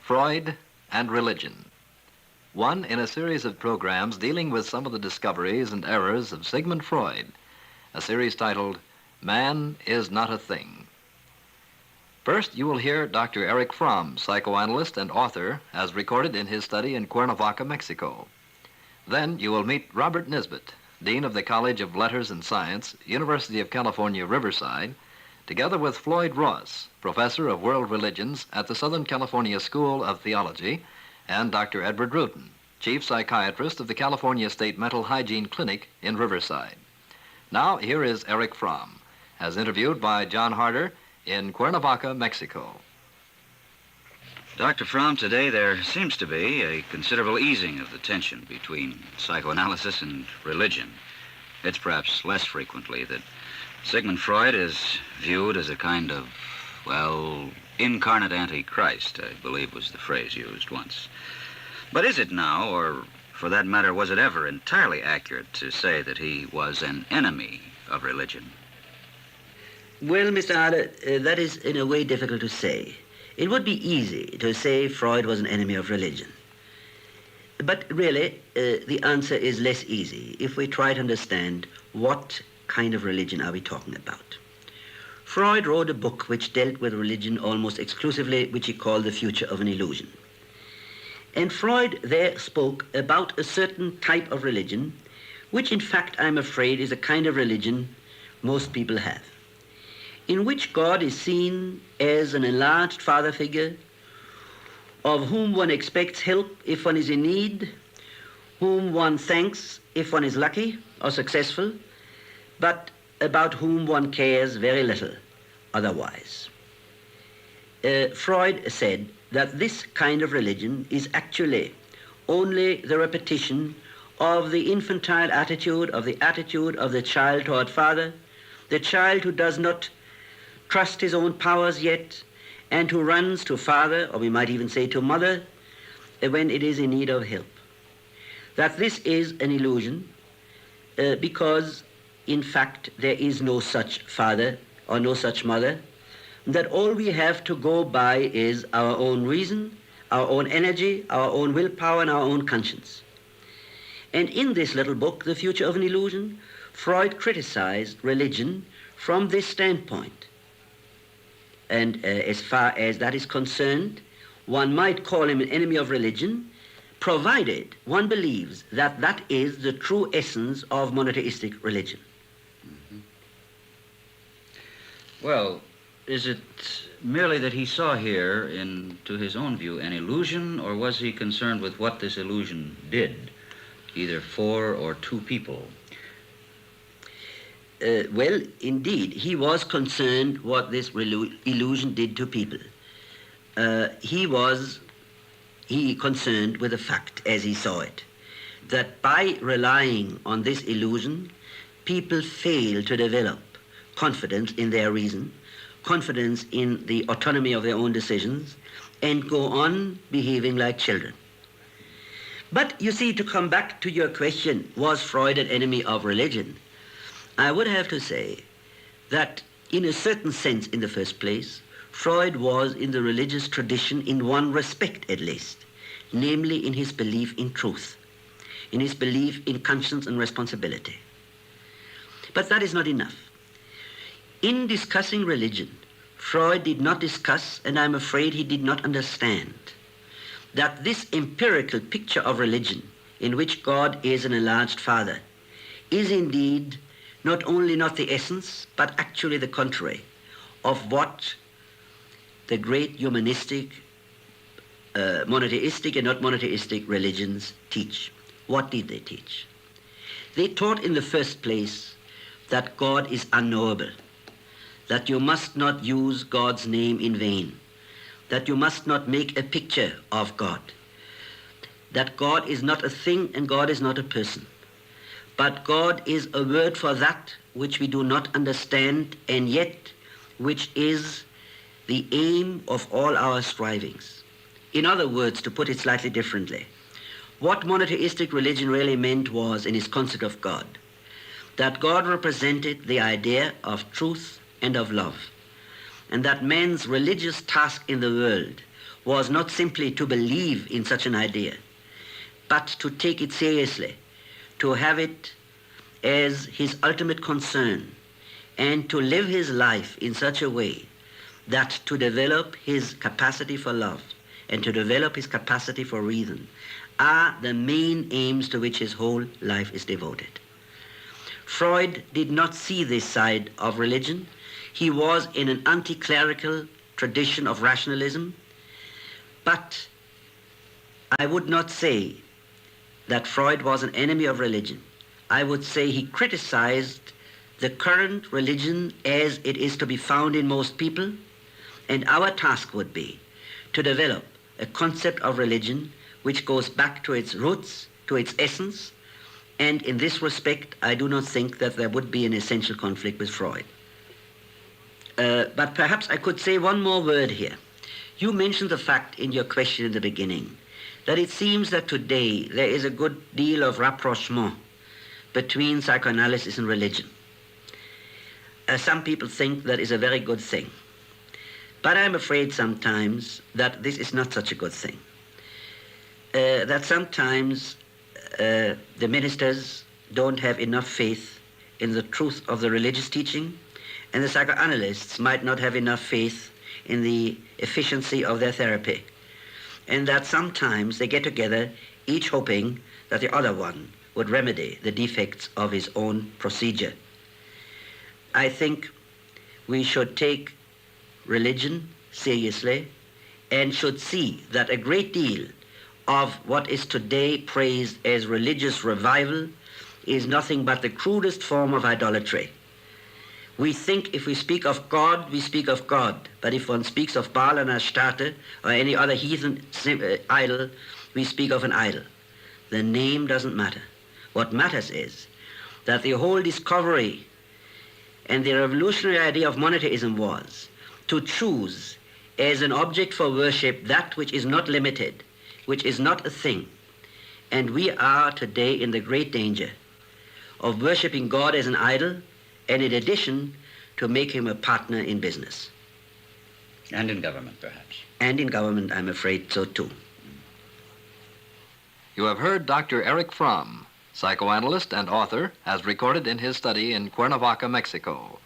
Freud and Religion. One in a series of programs dealing with some of the discoveries and errors of Sigmund Freud, a series titled Man is Not a Thing. First, you will hear Dr. Erich Fromm, psychoanalyst and author, as recorded in his study in Cuernavaca, Mexico. Then you will meet Robert Nisbet, Dean of the College of Letters and Science, University of California, Riverside, together with Floyd Ross, Professor of World Religions at the Southern California School of Theology, and Dr. Edward Rutan, Chief Psychiatrist of the California State Mental Hygiene Clinic in Riverside. Now, here is Erich Fromm, as interviewed by John Harder in Cuernavaca, Mexico. Dr. Fromm, today there seems to be a considerable easing of the tension between psychoanalysis and religion. It's perhaps less frequently that Sigmund Freud is viewed as a kind of, well, incarnate antichrist, I believe was the phrase used once. But is it now, or for that matter, was it ever entirely accurate to say that he was an enemy of religion? Well, Mr. Harder, that is in a way difficult to say. It would be easy to say Freud was an enemy of religion. But really, the answer is less easy if we try to understand what kind of religion are we talking about. Freud wrote a book which dealt with religion almost exclusively, which he called The Future of an Illusion. And Freud there spoke about a certain type of religion, which in fact, I'm afraid, is a kind of religion most people have, in which God is seen as an enlarged father figure, of whom one expects help if one is in need, whom one thanks if one is lucky or successful, but about whom one cares very little otherwise. Freud said that this kind of religion is actually only the repetition of the infantile attitude, of the child toward father, the child who does not trust his own powers yet, and who runs to father, or we might even say to mother, when it is in need of help. That this is an illusion because, in fact, there is no such father or no such mother, that all we have to go by is our own reason, our own energy, our own willpower, and our own conscience. And in this little book, The Future of an Illusion, Freud criticized religion from this standpoint. And as far as that is concerned, one might call him an enemy of religion, provided one believes that that is the true essence of monotheistic religion. Mm-hmm. Well, is it merely that he saw here, to his own view, an illusion, or was he concerned with what this illusion did, either for or to people? Well, indeed, he was concerned what this illusion did to people. He concerned with the fact, as he saw it, that by relying on this illusion, people fail to develop confidence in their reason, confidence in the autonomy of their own decisions, and go on behaving like children. But you see, to come back to your question, was Freud an enemy of religion? I would have to say that in a certain sense, in the first place, Freud was in the religious tradition in one respect at least, namely in his belief in truth, in his belief in conscience and responsibility. But that is not enough. In discussing religion, Freud did not discuss, and I'm afraid he did not understand, that this empirical picture of religion, in which God is an enlarged father, is indeed not only not the essence, but actually the contrary of what the great humanistic, monotheistic and not monotheistic religions teach. What did they teach? They taught in the first place that God is unknowable, that you must not use God's name in vain, that you must not make a picture of God, that God is not a thing and God is not a person. But God is a word for that which we do not understand, and yet which is the aim of all our strivings. In other words, to put it slightly differently, what monotheistic religion really meant was, in its concept of God, that God represented the idea of truth and of love, and that man's religious task in the world was not simply to believe in such an idea, but to take it seriously, to have it as his ultimate concern, and to live his life in such a way that to develop his capacity for love and to develop his capacity for reason are the main aims to which his whole life is devoted. Freud did not see this side of religion. He was in an anti-clerical tradition of rationalism, but I would not say that Freud was an enemy of religion. I would say he criticized the current religion as it is to be found in most people, and our task would be to develop a concept of religion which goes back to its roots, to its essence, and in this respect, I do not think that there would be an essential conflict with Freud. But perhaps I could say one more word here. You mentioned the fact in your question in the beginning that it seems that today there is a good deal of rapprochement between psychoanalysis and religion. Some people think that is a very good thing. But I'm afraid sometimes that this is not such a good thing. That sometimes the ministers don't have enough faith in the truth of the religious teaching, and the psychoanalysts might not have enough faith in the efficiency of their therapy. And that sometimes they get together, each hoping that the other one would remedy the defects of his own procedure. I think we should take religion seriously and should see that a great deal of what is today praised as religious revival is nothing but the crudest form of idolatry. We think if we speak of God, we speak of God. But if one speaks of Baal and Astarte or any other heathen idol, we speak of an idol. The name doesn't matter. What matters is that the whole discovery and the revolutionary idea of monotheism was to choose as an object for worship that which is not limited, which is not a thing. And we are today in the great danger of worshiping God as an idol, and in addition, to make him a partner in business. And in government, perhaps. And in government, I'm afraid so too. You have heard Dr. Erich Fromm, psychoanalyst and author, as recorded in his study in Cuernavaca, Mexico.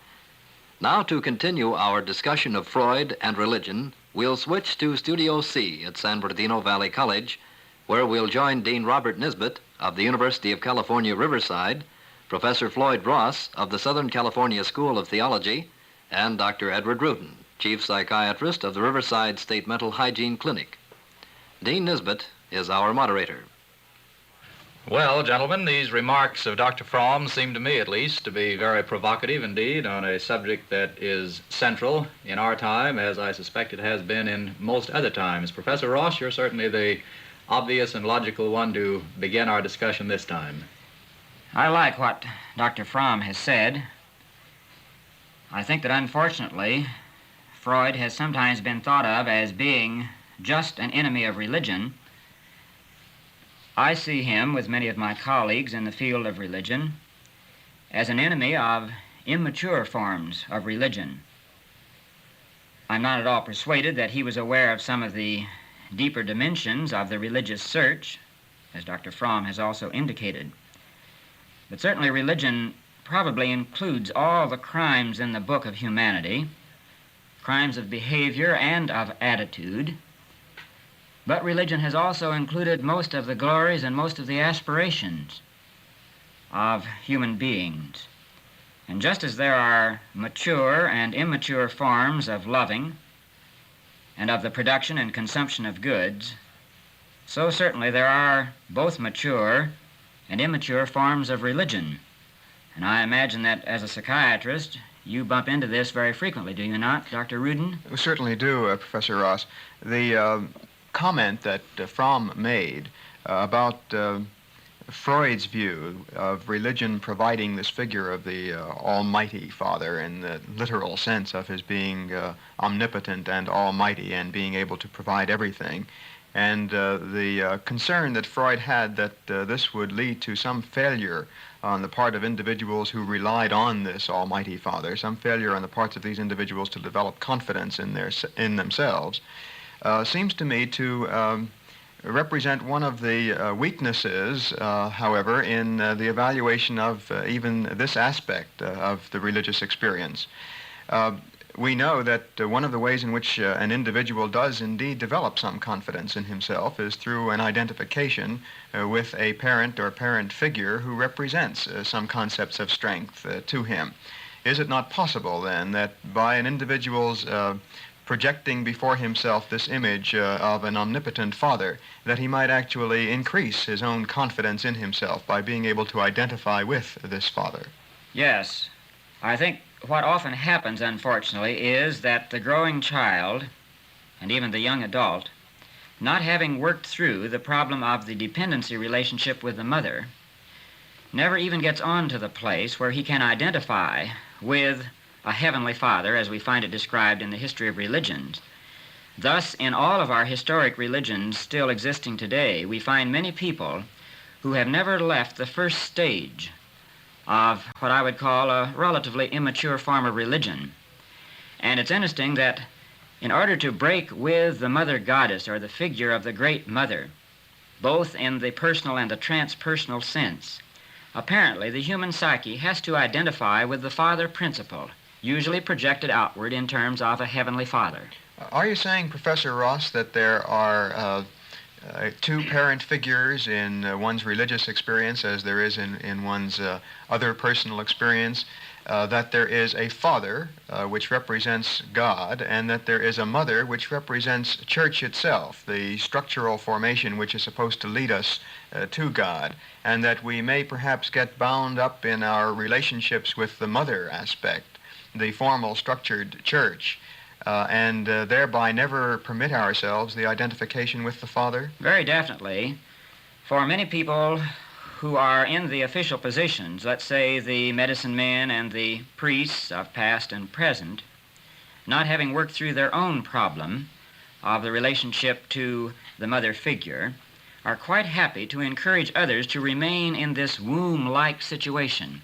Now, to continue our discussion of Freud and religion, we'll switch to Studio C at San Bernardino Valley College, where we'll join Dean Robert Nisbet of the University of California, Riverside, Professor Floyd Ross of the Southern California School of Theology, and Dr. Edward Rutan, Chief Psychiatrist of the Riverside State Mental Hygiene Clinic. Dean Nisbet is our moderator. Well, gentlemen, these remarks of Dr. Fromm seem to me, at least, to be very provocative indeed on a subject that is central in our time, as I suspect it has been in most other times. Professor Ross, you're certainly the obvious and logical one to begin our discussion this time. I like what Dr. Fromm has said. I think that unfortunately, Freud has sometimes been thought of as being just an enemy of religion. I see him, with many of my colleagues in the field of religion, as an enemy of immature forms of religion. I'm not at all persuaded that he was aware of some of the deeper dimensions of the religious search, as Dr. Fromm has also indicated. But certainly religion probably includes all the crimes in the book of humanity, crimes of behavior and of attitude. But religion has also included most of the glories and most of the aspirations of human beings. And just as there are mature and immature forms of loving and of the production and consumption of goods, so certainly there are both mature and immature forms of religion. And I imagine that as a psychiatrist, you bump into this very frequently, do you not, Dr. Rudin? We certainly do, Professor Ross. The comment that Fromm made about Freud's view of religion providing this figure of the Almighty Father in the literal sense of his being omnipotent and almighty and being able to provide everything, and the concern that Freud had that this would lead to some failure on the part of individuals who relied on this Almighty Father, some failure on the parts of these individuals to develop confidence in themselves. seems to me to represent one of the weaknesses, however, in the evaluation of even this aspect of the religious experience. We know that one of the ways in which an individual does indeed develop some confidence in himself is through an identification with a parent or parent figure who represents some concepts of strength to him. Is it not possible, then, that by an individual's projecting before himself this image of an omnipotent father, that he might actually increase his own confidence in himself by being able to identify with this father? Yes. I think what often happens, unfortunately, is that the growing child, and even the young adult, not having worked through the problem of the dependency relationship with the mother, never even gets on to the place where he can identify with a heavenly father, as we find it described in the history of religions. Thus, in all of our historic religions still existing today, we find many people who have never left the first stage of what I would call a relatively immature form of religion. And it's interesting that in order to break with the mother goddess, or the figure of the great mother, both in the personal and the transpersonal sense, apparently the human psyche has to identify with the father principle, usually projected outward in terms of a heavenly father. Are you saying, Professor Ross, that there are two parent figures in one's religious experience as there is in one's other personal experience, that there is a father which represents God, and that there is a mother which represents church itself, the structural formation which is supposed to lead us to God, and that we may perhaps get bound up in our relationships with the mother aspect, the formal structured church, and thereby never permit ourselves the identification with the Father? Very definitely. For many people who are in the official positions, let's say the medicine men and the priests of past and present, not having worked through their own problem of the relationship to the mother figure, are quite happy to encourage others to remain in this womb-like situation,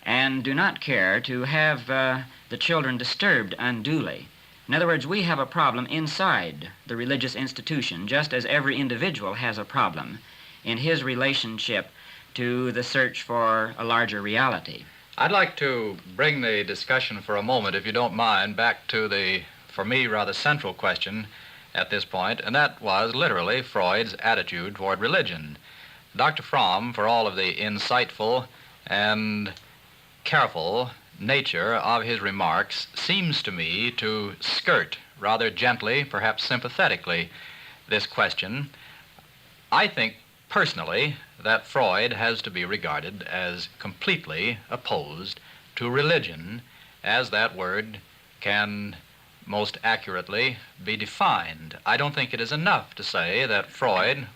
and do not care to have the children disturbed unduly. In other words, we have a problem inside the religious institution, just as every individual has a problem in his relationship to the search for a larger reality. I'd like to bring the discussion for a moment, if you don't mind, back to the, for me, rather central question at this point, and that was literally Freud's attitude toward religion. Dr. Fromm, for all of the insightful and careful nature of his remarks, seems to me to skirt rather gently, perhaps sympathetically, this question. I think personally that Freud has to be regarded as completely opposed to religion as that word can most accurately be defined. I don't think it is enough to say that Freud,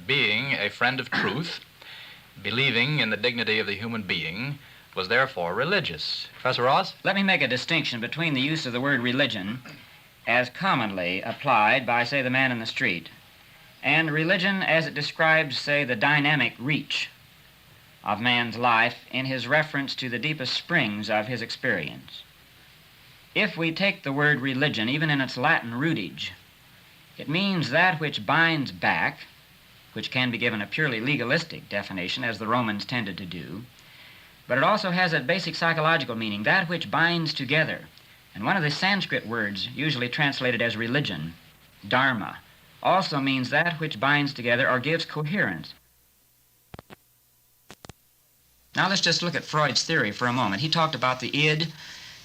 being a friend of truth, believing in the dignity of the human being, was therefore religious. Professor Ross? Let me make a distinction between the use of the word religion as commonly applied by, say, the man in the street, and religion as it describes, say, the dynamic reach of man's life in his reference to the deepest springs of his experience. If we take the word religion, even in its Latin rootage, it means that which binds back, which can be given a purely legalistic definition, as the Romans tended to do, but it also has a basic psychological meaning, that which binds together. And one of the Sanskrit words, usually translated as religion, dharma, also means that which binds together or gives coherence. Now let's just look at Freud's theory for a moment. He talked about the id,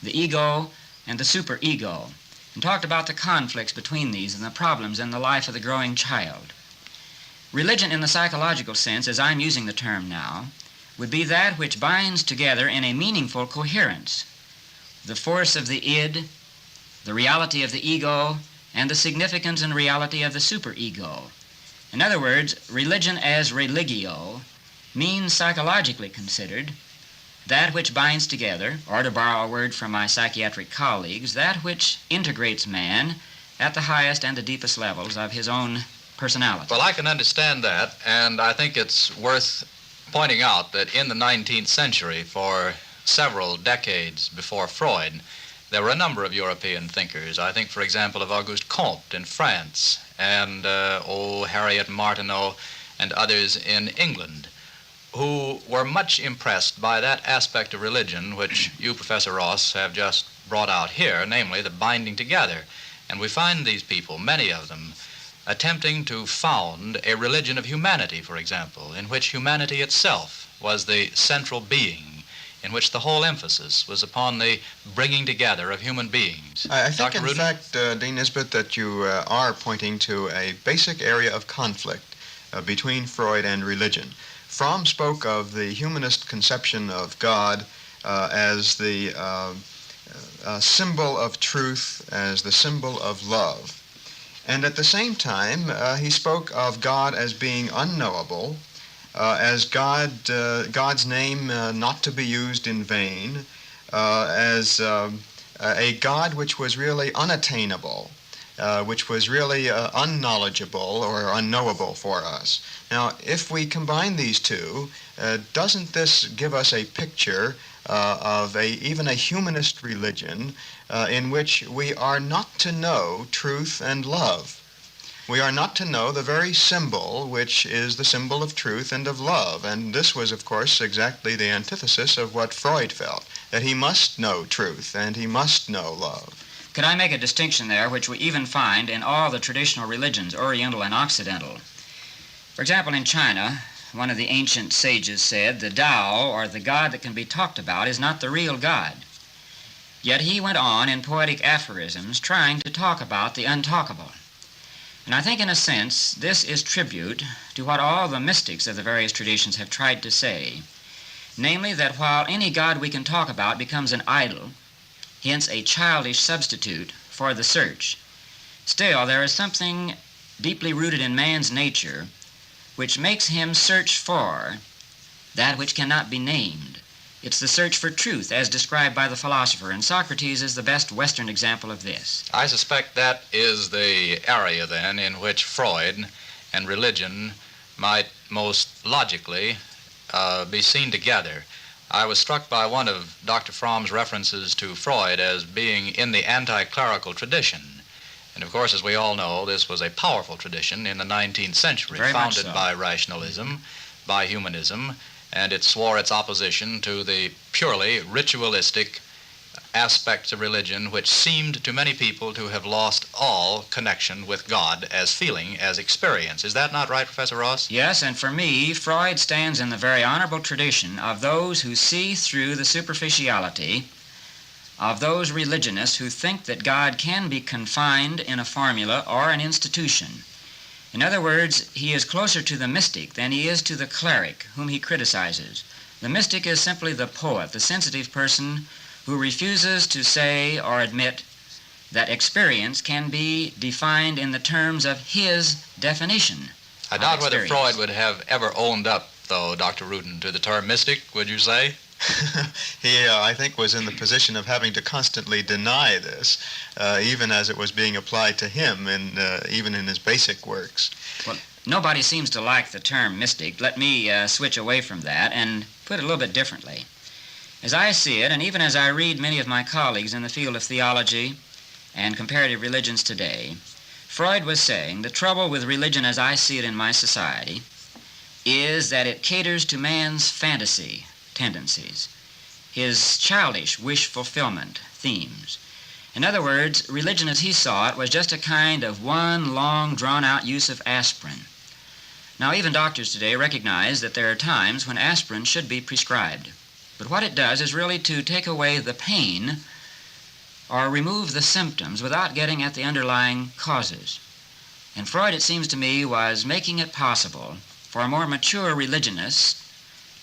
the ego, and the superego, and talked about the conflicts between these and the problems in the life of the growing child. Religion in the psychological sense, as I'm using the term now, would be that which binds together in a meaningful coherence the force of the id, the reality of the ego, and the significance and reality of the superego. In other words, religion as religio means, psychologically considered, that which binds together, or to borrow a word from my psychiatric colleagues, that which integrates man at the highest and the deepest levels of his own personality. Well, I can understand that, and I think it's worth pointing out that in the 19th century, for several decades before Freud, there were a number of European thinkers. I think, for example, of Auguste Comte in France and, Harriet Martineau and others in England, who were much impressed by that aspect of religion which you, Professor Ross, have just brought out here, namely the binding together. And we find these people, many of them, attempting to found a religion of humanity, for example, in which humanity itself was the central being, in which the whole emphasis was upon the bringing together of human beings. I think, Dr. in Rudin? fact, Dean Nisbet, that you are pointing to a basic area of conflict between Freud and religion. Fromm spoke of the humanist conception of God as the symbol of truth, as the symbol of love. And at the same time, he spoke of God as being unknowable, as God's name not to be used in vain, as a God which was really unattainable, which was really unknowledgeable or unknowable for us. Now, if we combine these two, doesn't this give us a picture of even a humanist religion in which we are not to know truth and love? We are not to know the very symbol which is the symbol of truth and of love. And this was, of course, exactly the antithesis of what Freud felt, that he must know truth and he must know love. Could I make a distinction there, which we even find in all the traditional religions, Oriental and Occidental? For example, in China, one of the ancient sages said, the Tao, or the God that can be talked about, is not the real God. Yet he went on in poetic aphorisms trying to talk about the untalkable. And I think, in a sense, this is tribute to what all the mystics of the various traditions have tried to say, namely that while any God we can talk about becomes an idol, hence a childish substitute for the search, still there is something deeply rooted in man's nature which makes him search for that which cannot be named. It's the search for truth as described by the philosopher, and Socrates is the best Western example of this. I suspect that is the area, then, in which Freud and religion might most logically be seen together. I was struck by one of Dr. Fromm's references to Freud as being in the anti-clerical tradition. And of course, as we all know, this was a powerful tradition in the 19th century, Very much founded so. by rationalism, by humanism, and it swore its opposition to the purely ritualistic aspects of religion which seemed to many people to have lost all connection with God as feeling, as experience. Is that not right, Professor Ross? Yes, and for me, Freud stands in the very honorable tradition of those who see through the superficiality of those religionists who think that God can be confined in a formula or an institution. In other words, he is closer to the mystic than he is to the cleric, whom he criticizes. The mystic is simply the poet, the sensitive person who refuses to say or admit that experience can be defined in the terms of his definition. I doubt whether Freud would have ever owned up, though, Dr. Rudin, to the term mystic, would you say? He, I think, was in the position of having to constantly deny this, even as it was being applied to him, even in his basic works. Well, nobody seems to like the term mystic. Let me switch away from that and put it a little bit differently. As I see it, and even as I read many of my colleagues in the field of theology and comparative religions today, Freud was saying the trouble with religion as I see it in my society is that it caters to man's fantasy tendencies, his childish wish fulfillment themes. In other words, religion as he saw it was just a kind of one long drawn-out use of aspirin. Now, even doctors today recognize that there are times when aspirin should be prescribed. But what it does is really to take away the pain or remove the symptoms without getting at the underlying causes. And Freud, it seems to me, was making it possible for more mature religionists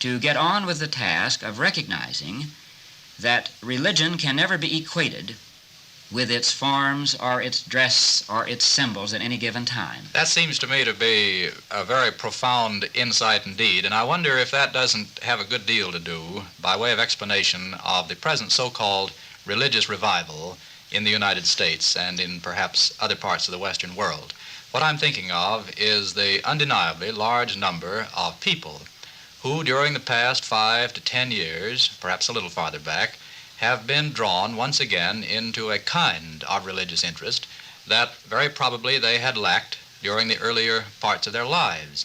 to get on with the task of recognizing that religion can never be equated with its forms or its dress or its symbols at any given time. That seems to me to be a very profound insight indeed, and I wonder if that doesn't have a good deal to do, by way of explanation, of the present so-called religious revival in the United States and in perhaps other parts of the Western world. What I'm thinking of is the undeniably large number of people who, during the past 5 to 10 years, perhaps a little farther back, have been drawn once again into a kind of religious interest that very probably they had lacked during the earlier parts of their lives,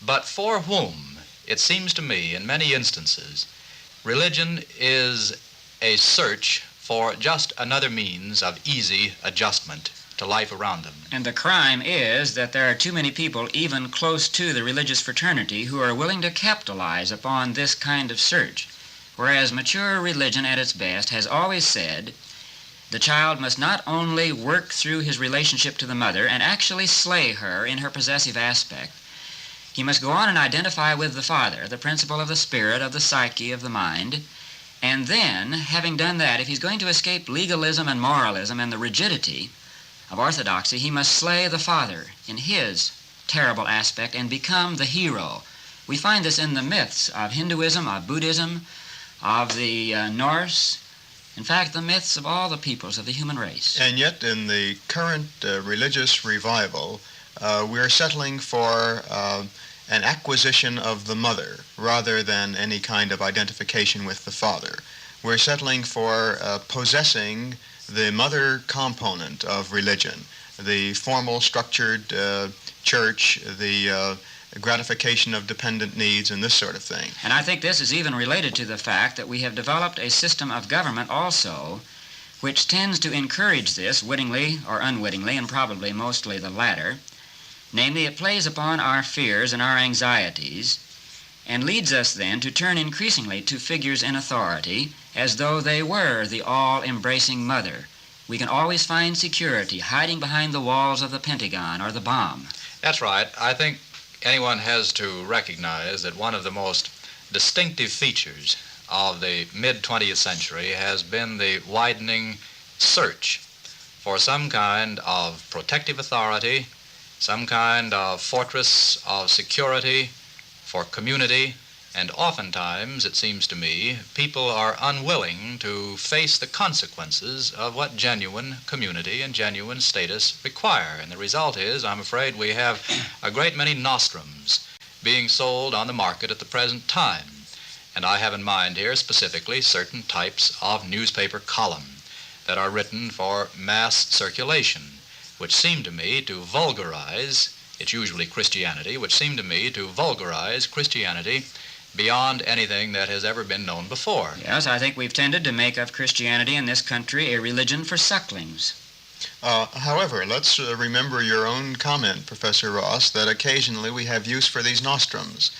but for whom, it seems to me, in many instances, religion is a search for just another means of easy adjustment to life around them. And the crime is that there are too many people, even close to the religious fraternity, who are willing to capitalize upon this kind of search. Whereas mature religion at its best has always said the child must not only work through his relationship to the mother and actually slay her in her possessive aspect, he must go on and identify with the father, the principle of the spirit, of the psyche, of the mind, and then, having done that, if he's going to escape legalism and moralism and the rigidity of orthodoxy, he must slay the father in his terrible aspect and become the hero. We find this in the myths of Hinduism, of Buddhism, of the Norse, in fact, the myths of all the peoples of the human race. And yet, in the current religious revival, we're settling for an acquisition of the mother rather than any kind of identification with the father. We're settling for possessing the mother component of religion, the formal, structured church, the gratification of dependent needs, and this sort of thing. And I think this is even related to the fact that we have developed a system of government also which tends to encourage this, wittingly or unwittingly, and probably mostly the latter. Namely, it plays upon our fears and our anxieties and leads us then to turn increasingly to figures in authority as though they were the all-embracing mother. We can always find security hiding behind the walls of the Pentagon or the bomb. That's right. I think anyone has to recognize that one of the most distinctive features of the mid-20th century has been the widening search for some kind of protective authority, some kind of fortress of security for community, and oftentimes, it seems to me, people are unwilling to face the consequences of what genuine community and genuine status require. And the result is, I'm afraid, we have a great many nostrums being sold on the market at the present time. And I have in mind here specifically certain types of newspaper column that are written for mass circulation, which seem to me to vulgarize, it's usually Christianity, which seem to me to vulgarize Christianity beyond anything that has ever been known before. Yes, I think we've tended to make of Christianity in this country a religion for sucklings. However, let's remember your own comment, Professor Ross, that occasionally we have use for these nostrums,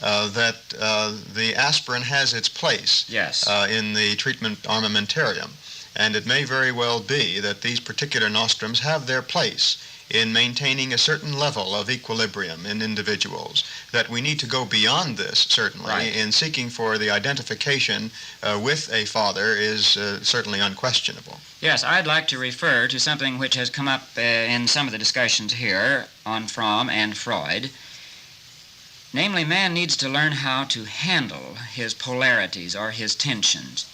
that the aspirin has its place Yes. In the treatment armamentarium. And it may very well be that these particular nostrums have their place in maintaining a certain level of equilibrium in individuals, that we need to go beyond this, certainly, Right. in seeking for the identification with a father is certainly unquestionable. Yes, I'd like to refer to something which has come up in some of the discussions here on Fromm and Freud. Namely, man needs to learn how to handle his polarities or his tensions.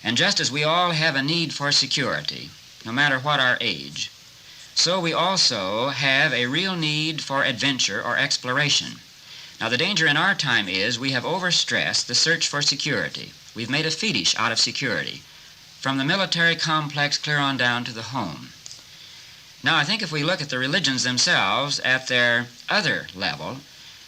And just as we all have a need for security, no matter what our age, so we also have a real need for adventure or exploration. Now, the danger in our time is we have overstressed the search for security. We've made a fetish out of security, from the military complex clear on down to the home. Now, I think if we look at the religions themselves at their other level,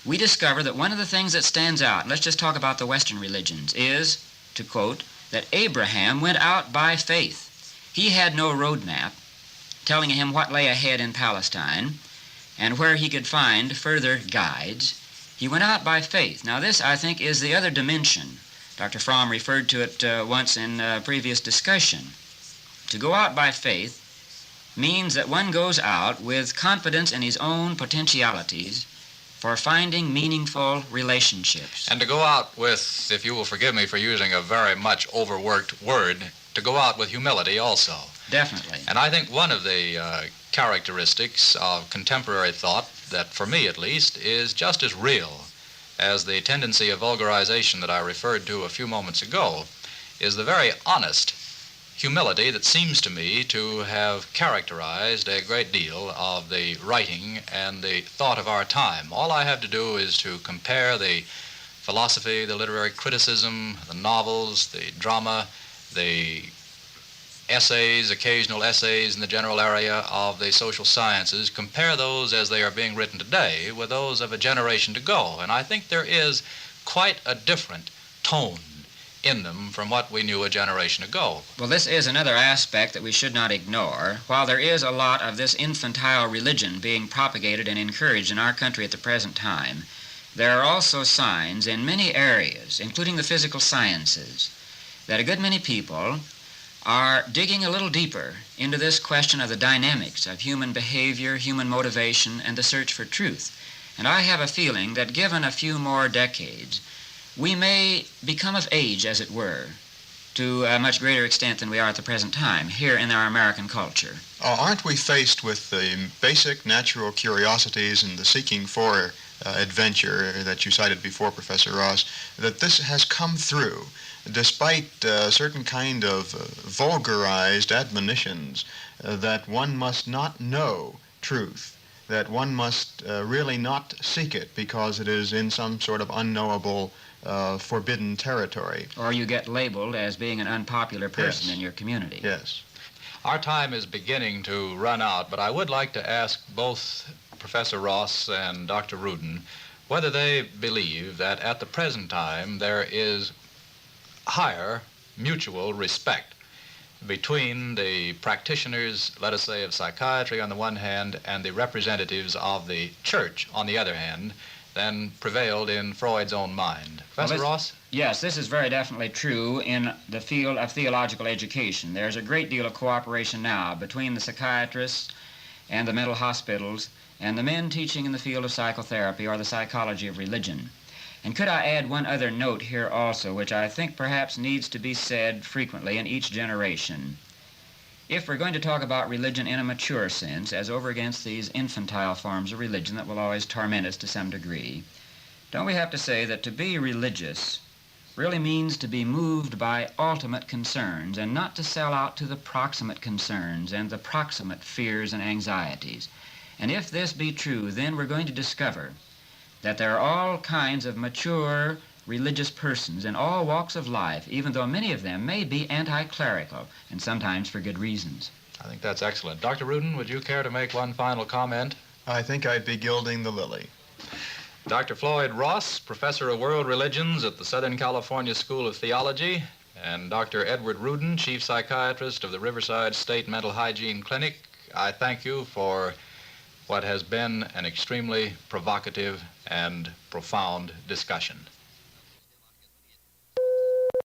we discover that one of the things that stands out, and let's just talk about the Western religions, is, to quote, that Abraham went out by faith. He had no roadmap telling him what lay ahead in Palestine and where he could find further guides. He went out by faith. Now this, I think, is the other dimension. Dr. Fromm referred to it once in a previous discussion. To go out by faith means that one goes out with confidence in his own potentialities for finding meaningful relationships. And to go out with, if you will forgive me for using a very much overworked word, to go out with humility also. Definitely. And I think one of the characteristics of contemporary thought that, for me at least, is just as real as the tendency of vulgarization that I referred to a few moments ago, is the very honest humility that seems to me to have characterized a great deal of the writing and the thought of our time. All I have to do is to compare the philosophy, the literary criticism, the novels, the drama, the essays, occasional essays in the general area of the social sciences, compare those as they are being written today with those of a generation ago. And I think there is quite a different tone in them from what we knew a generation ago. Well, this is another aspect that we should not ignore. While there is a lot of this infantile religion being propagated and encouraged in our country at the present time, there are also signs in many areas, including the physical sciences, that a good many people are digging a little deeper into this question of the dynamics of human behavior, human motivation, and the search for truth. And I have a feeling that given a few more decades, we may become of age, as it were, to a much greater extent than we are at the present time here in our American culture. Aren't we faced with the basic natural curiosities and the seeking for adventure that you cited before, Professor Ross, that this has come through despite certain kind of vulgarized admonitions that one must not know truth, that one must really not seek it because it is in some sort of unknowable forbidden territory. Or you get labeled as being an unpopular person Yes. in your community. Yes. Our time is beginning to run out, but I would like to ask both Professor Ross and Dr. Rudin whether they believe that at the present time there is higher mutual respect between the practitioners, let us say, of psychiatry on the one hand and the representatives of the church on the other hand than prevailed in Freud's own mind. Professor Ross? Yes, this is very definitely true in the field of theological education. There's a great deal of cooperation now between the psychiatrists and the mental hospitals and the men teaching in the field of psychotherapy or the psychology of religion. And could I add one other note here also, which I think perhaps needs to be said frequently in each generation. If we're going to talk about religion in a mature sense, as over against these infantile forms of religion that will always torment us to some degree, don't we have to say that to be religious really means to be moved by ultimate concerns and not to sell out to the proximate concerns and the proximate fears and anxieties. And if this be true, then we're going to discover that there are all kinds of mature religious persons in all walks of life, even though many of them may be anti-clerical, and sometimes for good reasons. I think that's excellent. Dr. Rudin, would you care to make one final comment? I think I'd be gilding the lily. Dr. Floyd Ross, Professor of World Religions at the Southern California School of Theology, and Dr. Edward Rudin, Chief Psychiatrist of the Riverside State Mental Hygiene Clinic, I thank you for what has been an extremely provocative and profound discussion.